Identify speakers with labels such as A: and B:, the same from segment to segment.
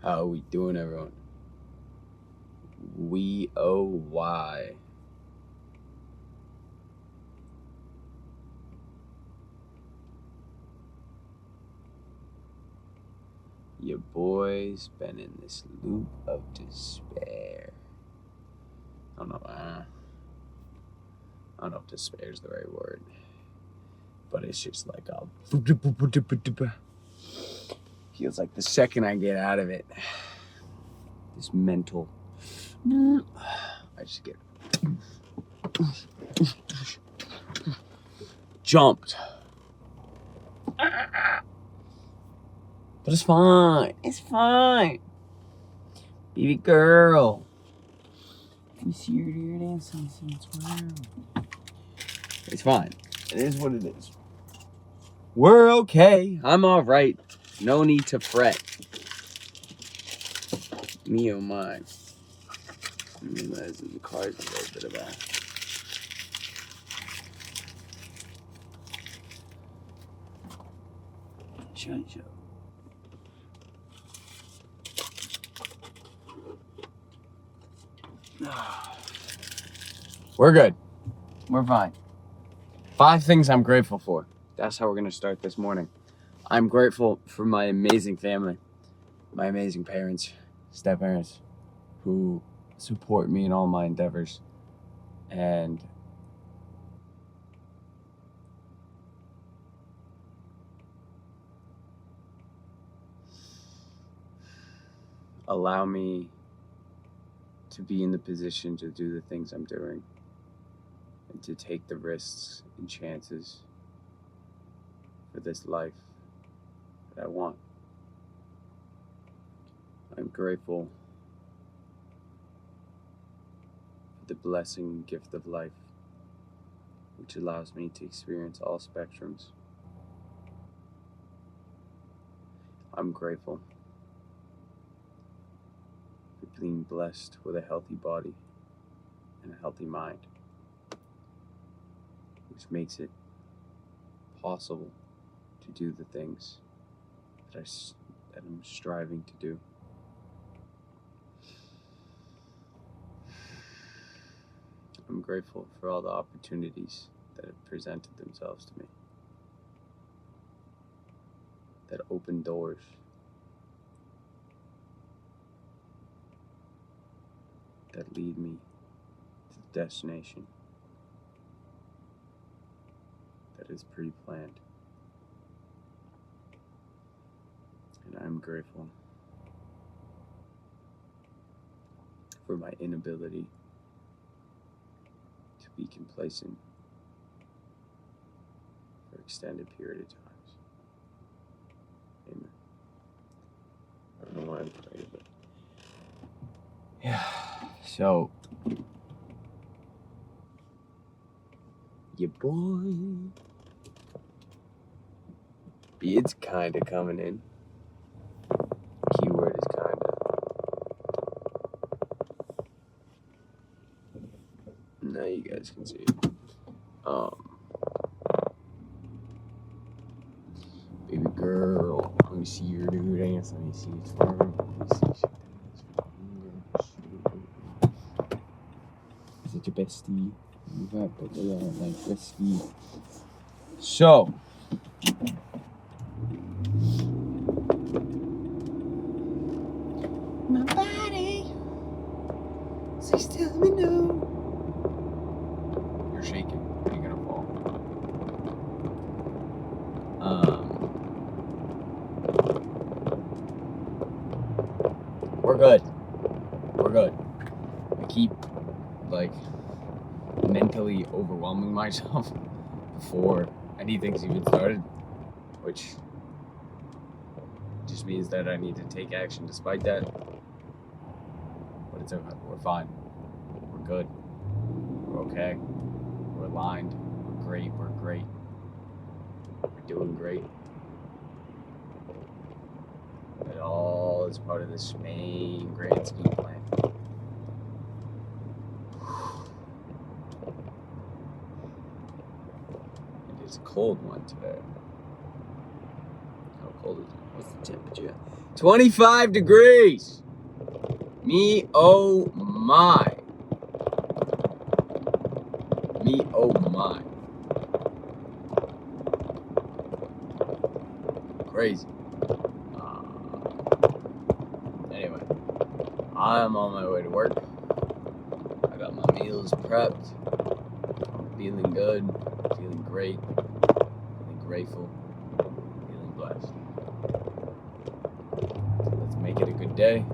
A: How are we doing, everyone? WeOY. Your boy's been in this loop of despair. I don't know if despair is the right word, but it's just like feels like the second I get out of it, this mental, I just get jumped. But it's fine. It's fine. Baby girl. You see your dear dancing since when? It's fine. It is what it is. We're okay. I'm alright. No need to fret. Me oh my. I realize that the car's a little bit of a shut. We're good. We're fine. 5 things I'm grateful for. That's how we're going to start this morning. I'm grateful for my amazing family, my amazing parents, step-parents, who support me in all my endeavors and allow me to be in the position to do the things I'm doing and to take the risks and chances for this life that I want. I'm grateful for the blessing and gift of life, which allows me to experience all spectrums. I'm grateful for being blessed with a healthy body and a healthy mind, which makes it possible to do the things that I'm striving to do. I'm grateful for all the opportunities that have presented themselves to me, that open doors, that lead me to the destination that is pre-planned. And I'm grateful for my inability to be complacent for extended period of times. Amen. I don't know why I'm praying, but yeah. So, your boy, it's kinda coming in. Keyword is kinda. Now you guys can see it. Baby girl, let me see your new dance. Let me see it firm. Let me see. Is it your bestie? You got but they are like bestie. So, my body, please tell me no. You're shaking. You're gonna fall. We're good. We're good. I keep like mentally overwhelming myself before anything's even started, which just means that I need to take action despite that. But it's okay. We're fine. We're good. We're okay. We're aligned. We're great. We're great. We're doing great. It all is part of this main grand scheme plan. It is a cold one today. How cold is it? What's the temperature? 25 degrees. Me, oh my. Me, oh my. Crazy. Anyway, I'm on my way to work. I got my meals prepped. I'm feeling good, feeling great, feeling grateful, feeling blessed. So let's make it a good day.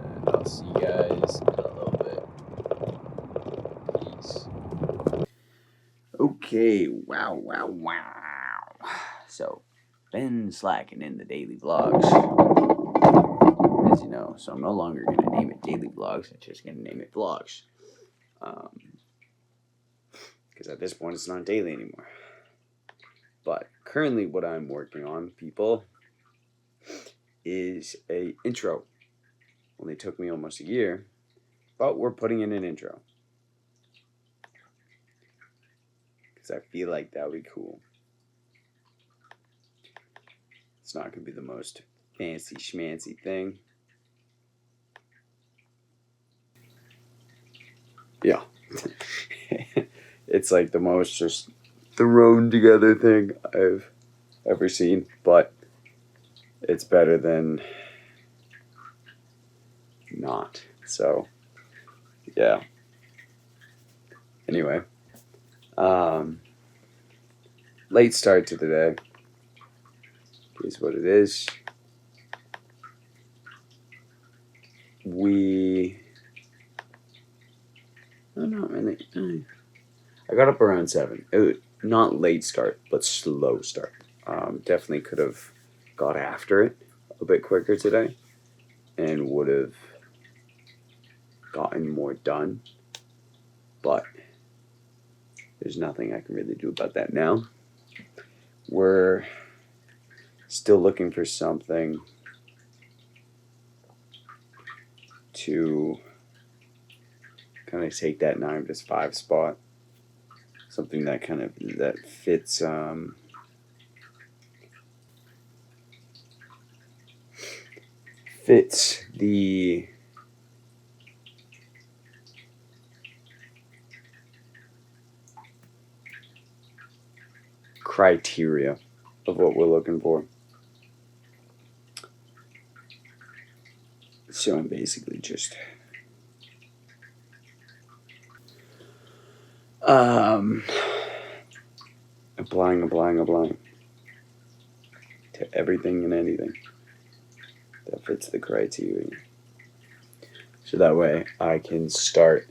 A: And I'll see you guys in a little bit. Peace. Okay, wow. So, been slacking in the daily vlogs, as you know, so I'm no longer going to name it daily vlogs, I'm just going to name it vlogs. Because at this point it's not daily anymore. But currently what I'm working on, people, is a intro. Only took me almost a year, but we're putting in an intro. Because I feel like that would be cool. It's not going to be the most fancy schmancy thing. Yeah. It's like the most just thrown together thing I've ever seen, but it's better than not. So, yeah. Anyway, late start to the day is what it is. I got up around 7. It was not late start, but slow start. Definitely could have got after it a bit quicker today and would have gotten more done. But there's nothing I can really do about that now. We're still looking for something to kind of take that 9 to 5 spot. Something that kind of that fits the criteria of what we're looking for. So I'm basically just applying to everything and anything that fits the criteria. So that way I can start.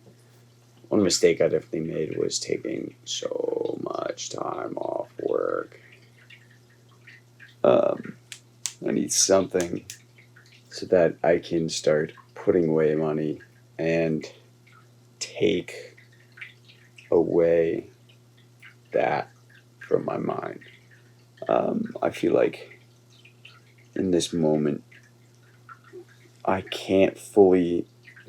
A: One mistake I definitely made was taking so much time off work. I need something so that I can start putting away money and take away that from my mind. I feel like in this moment I can't fully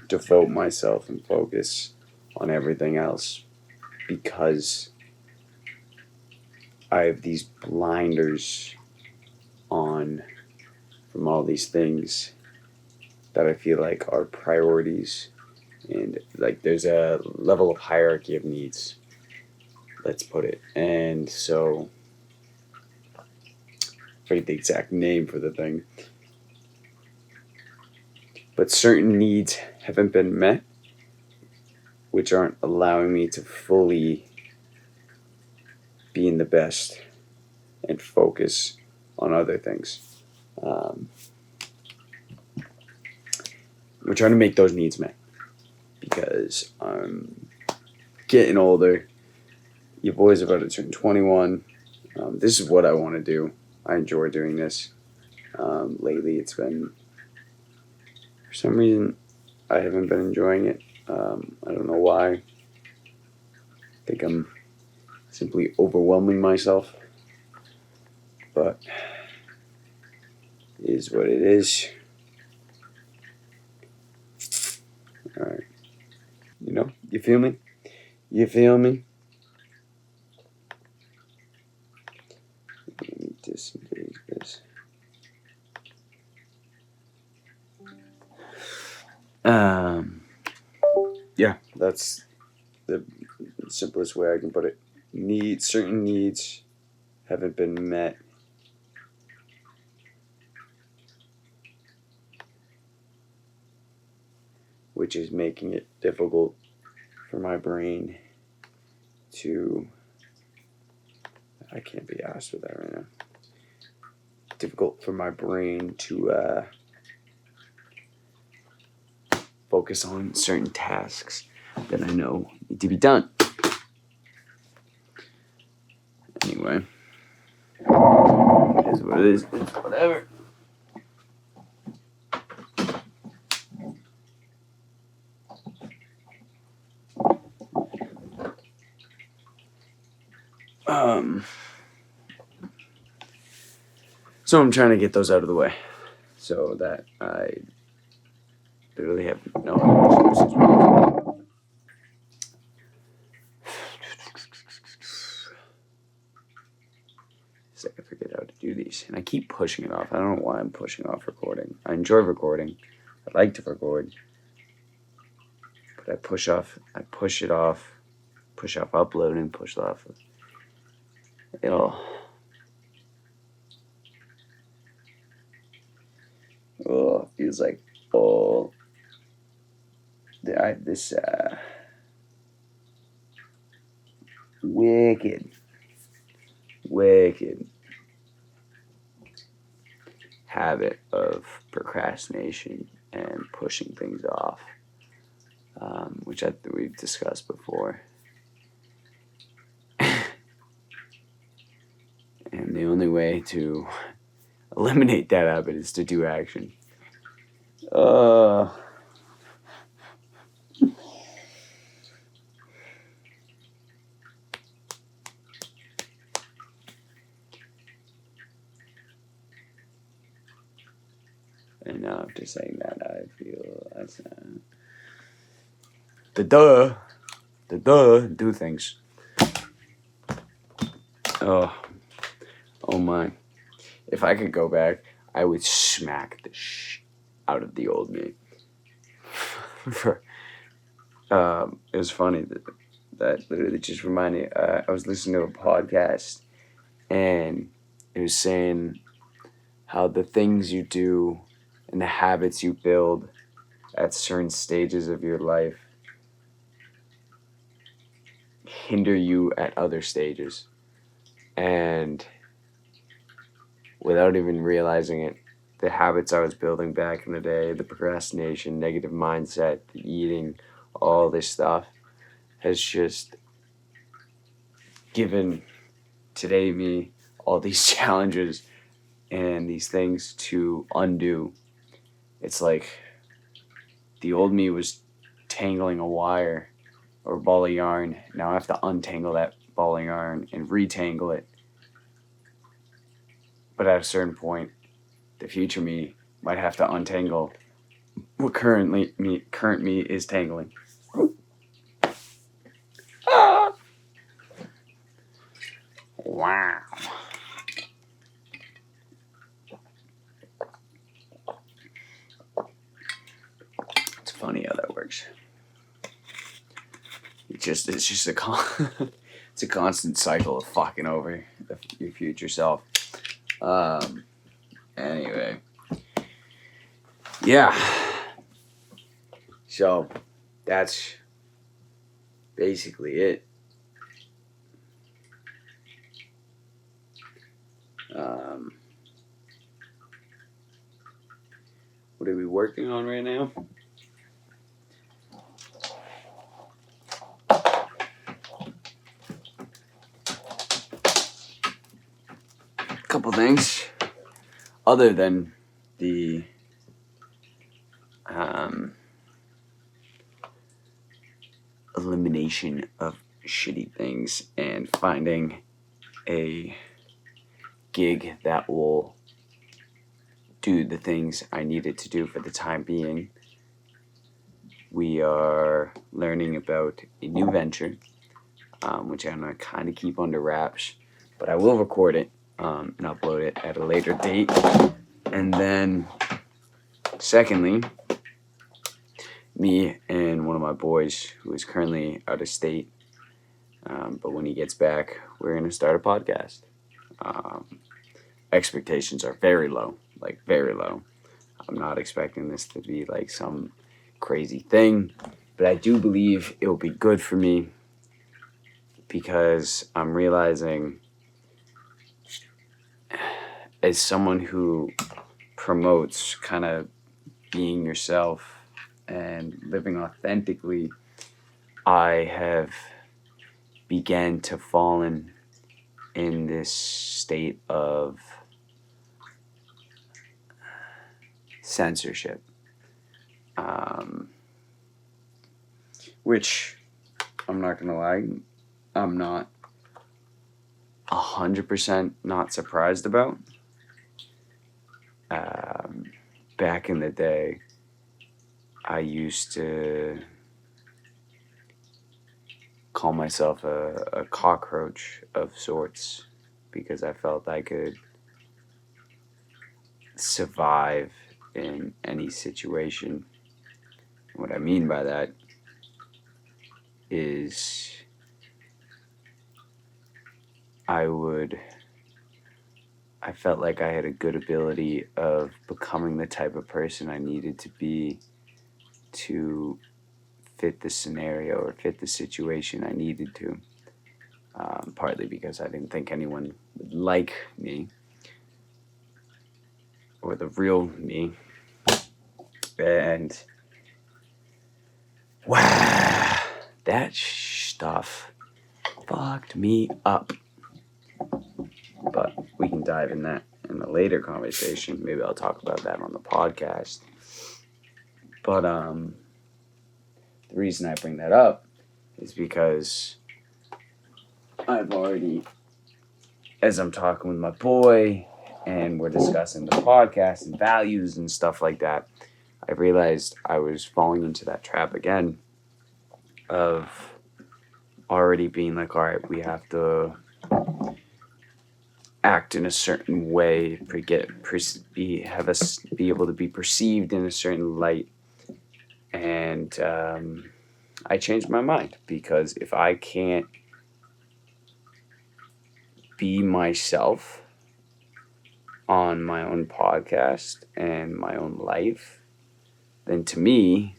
A: devote myself and focus on everything else because I have these blinders on from all these things that I feel like are priorities, and like there's a level of hierarchy of needs, let's put it. And so I forget the exact name for the thing, but certain needs haven't been met, which aren't allowing me to fully be in the best and focus on other things. We're trying to make those needs met because I'm getting older. Your boy's about to turn 21. This is what I want to do. I enjoy doing this. Lately, it's been, for some reason, I haven't been enjoying it. I don't know why. I think I'm simply overwhelming myself. But it is what it is. Alright. You know, you feel me? You feel me? Let me
B: disengage this. Yeah, that's the simplest way I can put it. Certain needs haven't been met. Which is making it difficult for my brain to... I can't be asked with that right now. Difficult for my brain to focus on certain tasks that I know need to be done. Anyway, it is what it is. It's whatever. So I'm trying to get those out of the way so that I literally have no other excuses. It's like I forget how to do these, and I keep pushing it off. I don't know why I'm pushing off recording. I enjoy recording. I like to record, but I push it off, push off uploading, push it off. Feels like all this wicked habit of procrastination and pushing things off, which we've discussed before. And the only way to eliminate that habit is to do action. And now after saying that, I feel that's the do things. Oh my! If I could go back, I would smack the out of the old me. It was funny that literally just reminded me. I was listening to a podcast, and it was saying how the things you do and the habits you build at certain stages of your life hinder you at other stages. And without even realizing it, the habits I was building back in the day, the procrastination, negative mindset, the eating, all this stuff has just given today me all these challenges and these things to undo. It's like the old me was tangling a wire or a ball of yarn. Now I have to untangle that ball of yarn and retangle it. But at a certain point, the future me might have to untangle what current me is tangling. Ah! Wow. It's funny how that works. It's just it's a constant cycle of fucking over your future self. Anyway. Yeah. So that's basically it. What are we working on right now? A couple things other than the elimination of shitty things and finding a gig that will do the things I needed to do for the time being. We are learning about a new venture, which I'm going to kind of keep under wraps, but I will record it and upload it at a later date. And then, secondly, me and one of my boys who is currently out of state, but when he gets back, we're going to start a podcast. Expectations are very low, like very low. I'm not expecting this to be like some crazy thing, but I do believe it will be good for me because I'm realizing, as someone who promotes kind of being yourself and living authentically, I have began to fallen in this state of censorship, which I'm not gonna lie, I'm not 100% not surprised about. Back in the day, I used to call myself a cockroach of sorts because I felt I could survive in any situation. What I mean by that is I felt like I had a good ability of becoming the type of person I needed to be to fit the scenario or fit the situation I needed to. Partly because I didn't think anyone would like me or the real me. And wow, that stuff fucked me up. But we can dive in that in a later conversation. Maybe I'll talk about that on the podcast. But the reason I bring that up is because I've already, as I'm talking with my boy and we're discussing the podcast and values and stuff like that, I realized I was falling into that trap again of already being like, all right, we have to act in a certain way, be able to be perceived in a certain light. And I changed my mind, because if I can't be myself on my own podcast and my own life, then to me,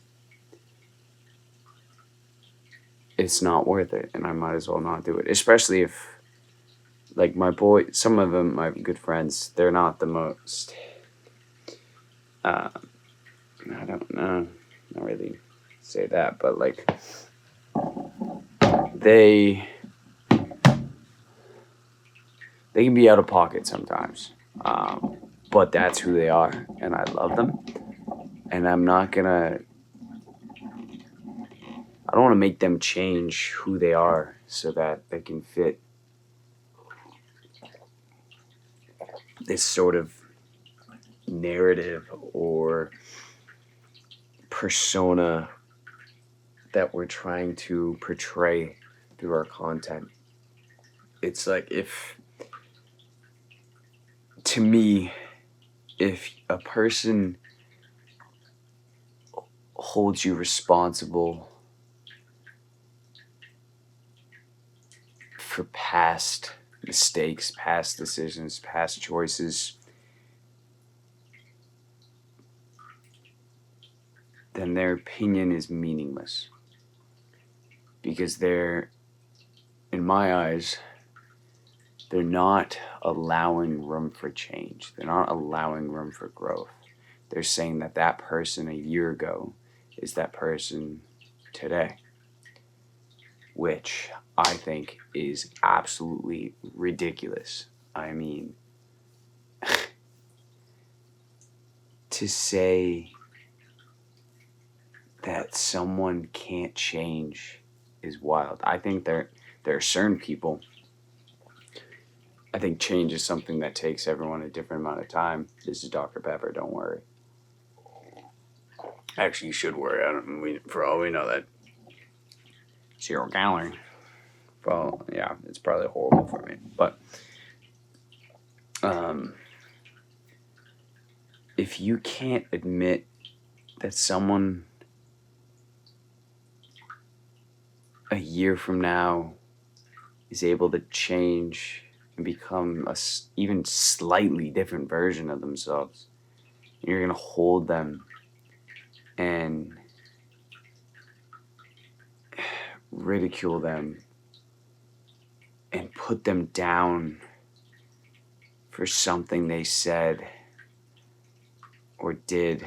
B: it's not worth it, and I might as well not do it. Especially if, like, my boy, some of them, my good friends, they're not the most, I don't know, not really say that, but like, they can be out of pocket sometimes, but that's who they are, and I love them, and I don't want to make them change who they are so that they can fit this sort of narrative or persona that we're trying to portray through our content. It's like, to me, if a person holds you responsible for past mistakes, past decisions, past choices, then their opinion is meaningless. Because they're, in my eyes, they're not allowing room for change. They're not allowing room for growth. They're saying that that person a year ago is that person today, which I think is absolutely ridiculous. I mean, to say that someone can't change is wild. I think there are certain people. I think change is something that takes everyone a different amount of time. This is Dr. Pepper, don't worry. Actually, you should worry. For all we know, that 0 calorie. Well, yeah, it's probably horrible for me. But if you can't admit that someone a year from now is able to change and become even slightly different version of themselves, and you're going to hold them and ridicule them and put them down for something they said or did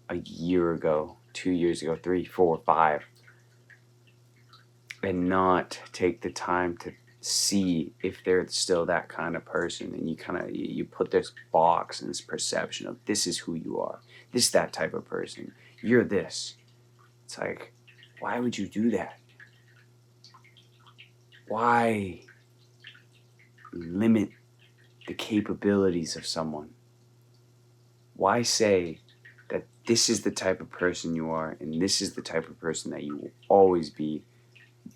B: a year ago, 2 years ago, 3, 4, 5, and not take the time to see if they're still that kind of person, and you put this box and this perception of this is who you are, this that type of person, you're this. It's like, why would you do that? Why limit the capabilities of someone? Why say that this is the type of person you are and this is the type of person that you will always be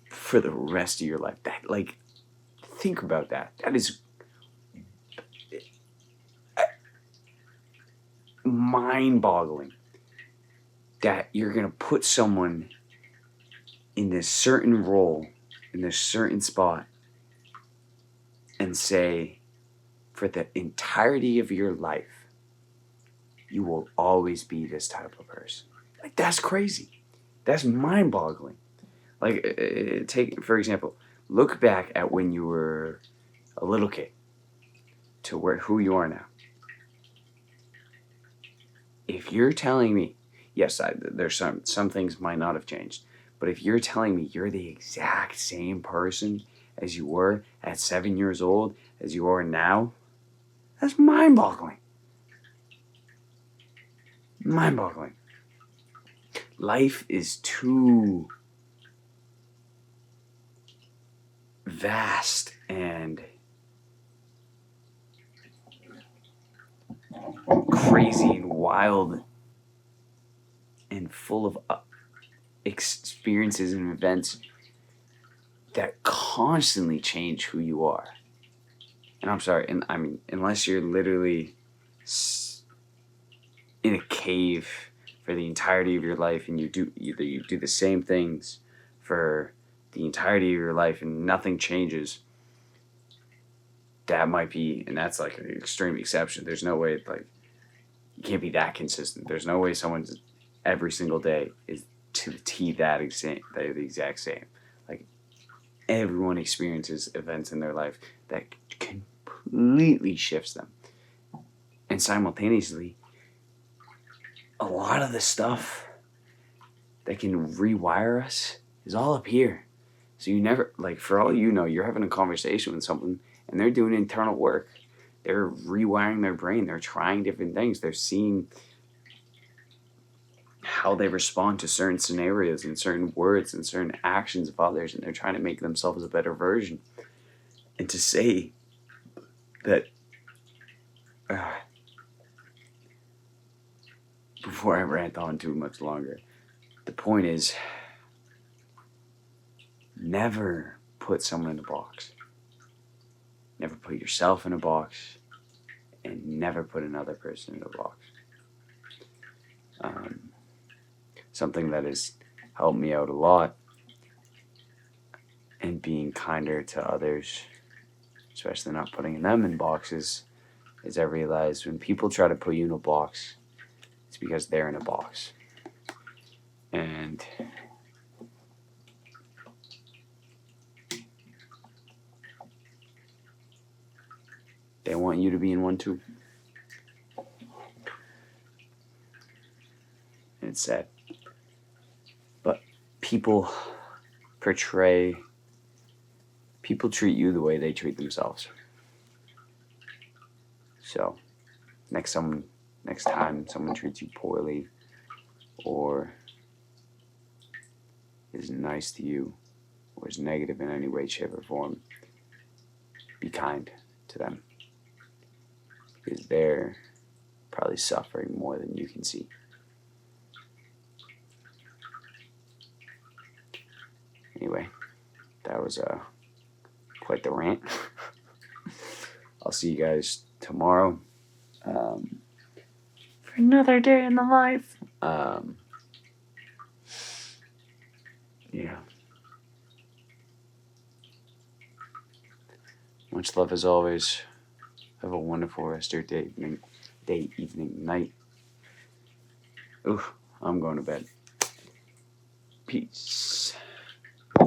B: for the rest of your life? That, like, think about that. That is mind-boggling, that you're going to put someone in this certain role, in this certain spot, and say, for the entirety of your life, you will always be this type of person. Like, that's crazy. That's mind-boggling. Like, take, for example, look back at when you were a little kid to who you are now. If you're telling me, yes, there's some things might not have changed, but if you're telling me you're the exact same person as you were at 7 years old as you are now, that's mind-boggling. Mind-boggling. Life is too vast and crazy and wild and full of experiences and events that constantly change who you are. And I'm sorry, and I mean, unless you're literally in a cave for the entirety of your life, and you do the same things for the entirety of your life and nothing changes, that might be, and that's like an extreme exception. There's no way, like, you can't be that consistent. There's no way someone's every single day is to the T the exact same. Like, everyone experiences events in their life that completely shifts them. And simultaneously, a lot of the stuff that can rewire us is all up here. So you never, like, for all you know, you're having a conversation with someone and they're doing internal work. They're rewiring their brain. They're trying different things. They're seeing how they respond to certain scenarios and certain words and certain actions of others, and they're trying to make themselves a better version. And to say that, before I rant on too much longer, the point is, never put someone in a box. Never put yourself in a box, and never put another person in a box. Something that has helped me out a lot, and being kinder to others, especially not putting them in boxes, is I realized when people try to put you in a box, it's because they're in a box. And they want you to be in one too. And it's sad. But people treat you the way they treat themselves. So, next time someone treats you poorly or isn't nice to you or is negative in any way, shape, or form, be kind to them, because they're probably suffering more than you can see. Anyway, that was quite the rant. I'll see you guys tomorrow for another day in the life. Yeah. Much love as always. Have a wonderful rest of your day, evening, night. Ooh, I'm going to bed. Peace.